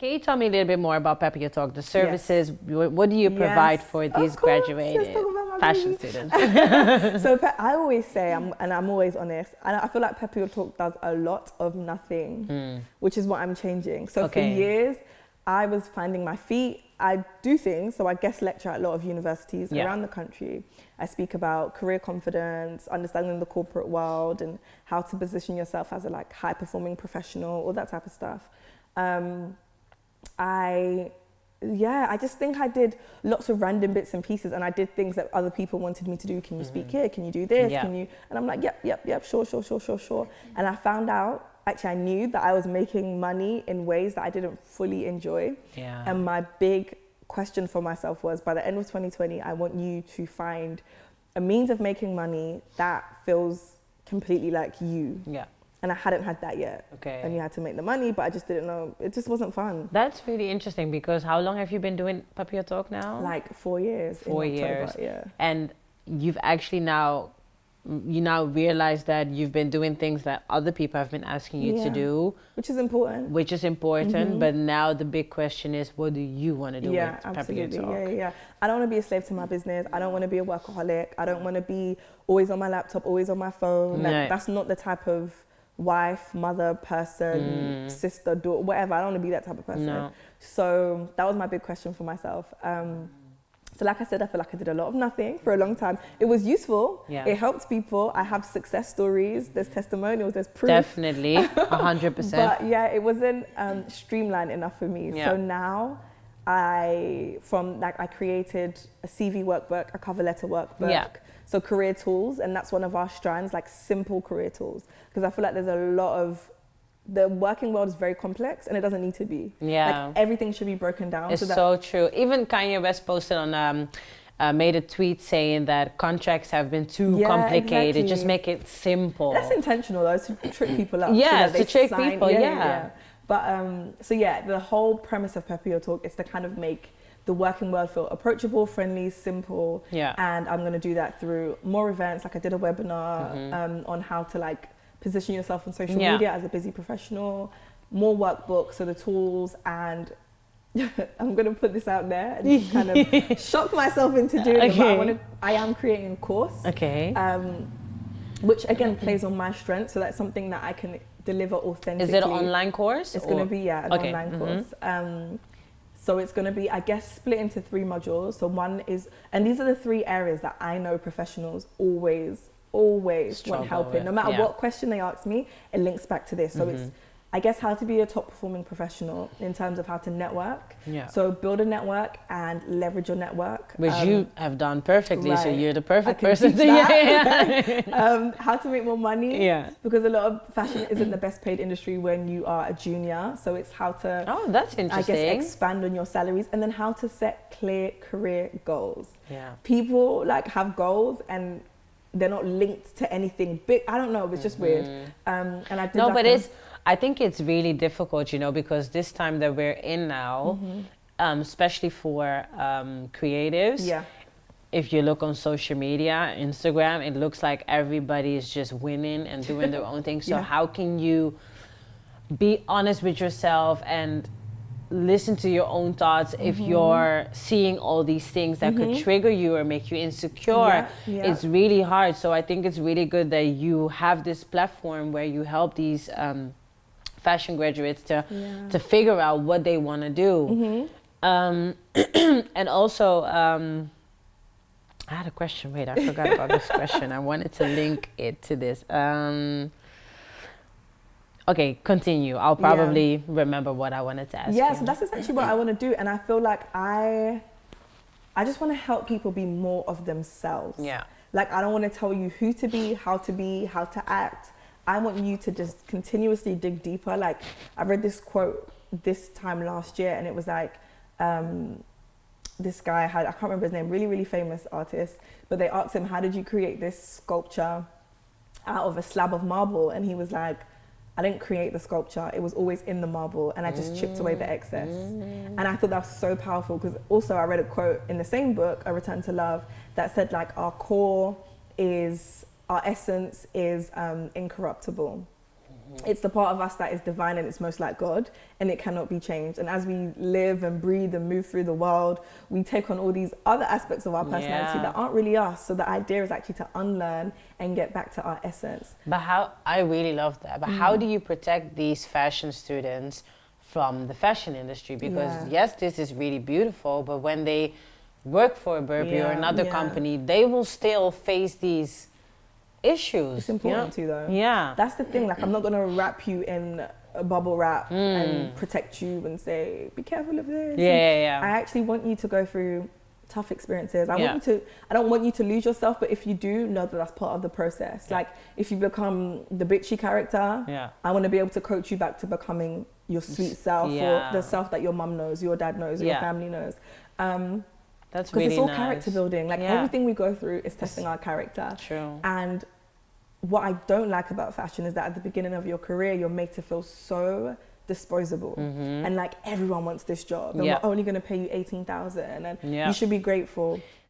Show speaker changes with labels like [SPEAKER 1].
[SPEAKER 1] Can you tell me a little bit more about Papio Talk, the services? What do you provide for these graduated fashion students?
[SPEAKER 2] So I always say, and I'm always honest, and I feel like Papio Talk does a lot of nothing, which is what I'm changing. So for years, I was finding my feet. I do things, so I guest lecture at a lot of universities around the country. I speak about career confidence, understanding the corporate world, and how to position yourself as a like high-performing professional, all that type of stuff. I just think I did lots of random bits and pieces, and I did things that other people wanted me to do. Can you speak here? Can you do this? Can you? And I'm like, yep, sure. And I found out, actually I knew that I was making money in ways that I didn't fully enjoy. Yeah. And my big question for myself was, by the end of 2020, I want you to find a means of making money that feels completely like you. Yeah. And I hadn't had that yet. Okay. And you had to make the money, but I just didn't know. It just wasn't fun.
[SPEAKER 1] That's really interesting, because how long have you been doing Papio Talk now?
[SPEAKER 2] Like 4 years.
[SPEAKER 1] 4 years. Yeah. And you've actually now realize that you've been doing things that other people have been asking you to do.
[SPEAKER 2] Which is important.
[SPEAKER 1] But now the big question is, what do you want to do with Papio Talk?
[SPEAKER 2] Yeah. I don't want to be a slave to my business. I don't want to be a workaholic. I don't want to be always on my laptop, always on my phone. Like, that's not the type of wife, mother, person, sister, daughter, whatever. I don't want to be that type of person. No. So that was my big question for myself. So like I said, I feel like I did a lot of nothing for a long time. It was useful. Yeah. It helped people. I have success stories. There's testimonials. There's proof.
[SPEAKER 1] Definitely, 100%.
[SPEAKER 2] But yeah, it wasn't streamlined enough for me. Yeah. So now I created a CV workbook, a cover letter workbook. Yeah. So career tools, and that's one of our strands, like simple career tools. Because I feel like there's a lot of, the working world is very complex, and it doesn't need to be. Yeah. Like everything should be broken down.
[SPEAKER 1] It's so true. Even Kanye West posted on, made a tweet saying that contracts have been too complicated. Exactly. Just make it simple.
[SPEAKER 2] That's intentional though, to trick people up.
[SPEAKER 1] Yeah, so to trick people,
[SPEAKER 2] But the whole premise of Papio Talk is to kind of make the working world feel approachable, friendly, simple. Yeah. And I'm going to do that through more events. Like I did a webinar on how to like position yourself on social media as a busy professional, more workbooks, so the tools, and I'm going to put this out there and kind of shock myself into doing it, but I am creating a course. Okay. Which again plays on my strength, so that's something that I can deliver authentically.
[SPEAKER 1] Is it an online course?
[SPEAKER 2] It's going to be an online course. So it's going to be, I guess, split into 3 modules. So one is, and these are the 3 areas that I know professionals always want help in. No matter what question they ask me, it links back to this. So it's, I guess, how to be a top performing professional in terms of how to network. Yeah. So build a network and leverage your network.
[SPEAKER 1] Which you have done perfectly, so you're the perfect person to
[SPEAKER 2] how to make more money. Yeah. Because a lot of fashion isn't the best paid industry when you are a junior. So it's how to,
[SPEAKER 1] that's interesting,
[SPEAKER 2] I guess, expand on your salaries, and then how to set clear career goals. Yeah. People like have goals and they're not linked to anything big. I don't know, it's just weird. And I did
[SPEAKER 1] I think it's really difficult, because this time that we're in now, especially for creatives, if you look on social media, Instagram, it looks like everybody is just winning and doing their own thing. So how can you be honest with yourself and listen to your own thoughts if you're seeing all these things that could trigger you or make you insecure? It's really hard. So I think it's really good that you have this platform where you help these fashion graduates to figure out what they want to do. And also I had a question. Wait, I forgot about this question. I wanted to link it to this. Okay, continue. I'll probably remember what I wanted to ask you.
[SPEAKER 2] So that's essentially what I want to do. And I feel like I just want to help people be more of themselves. Yeah. Like, I don't want to tell you who to be, how to act. I want you to just continuously dig deeper. Like, I read this quote this time last year, and it was like, this guy I can't remember his name, really, really famous artist, but they asked him, how did you create this sculpture out of a slab of marble? And he was like, I didn't create the sculpture, it was always in the marble, and I just chipped away the excess. And I thought that was so powerful, because also I read a quote in the same book, A Return to Love, that said, like, our essence is incorruptible. It's the part of us that is divine and it's most like God, and it cannot be changed. And as we live and breathe and move through the world, we take on all these other aspects of our personality that aren't really us. So the idea is actually to unlearn and get back to our essence.
[SPEAKER 1] But I really love that. But how do you protect these fashion students from the fashion industry? Because yes, this is really beautiful, but when they work for a Burberry or another company, they will still face these issues.
[SPEAKER 2] It's important to, though.
[SPEAKER 1] Yeah.
[SPEAKER 2] That's the thing. Like, I'm not going to wrap you in a bubble wrap and protect you and say, be careful of this. I actually want you to go through tough experiences. I don't want you to lose yourself, but if you do, know that that's part of the process. Like, if you become the bitchy character, I want to be able to coach you back to becoming your sweet self or the self that your mum knows, your dad knows, your family knows.
[SPEAKER 1] That's really nice.
[SPEAKER 2] Because it's all character building. Like, everything we go through is testing our character.
[SPEAKER 1] True.
[SPEAKER 2] And what I don't like about fashion is that at the beginning of your career, you're made to feel so disposable. And like, everyone wants this job. And we're only going to pay you 18,000 and you should be grateful.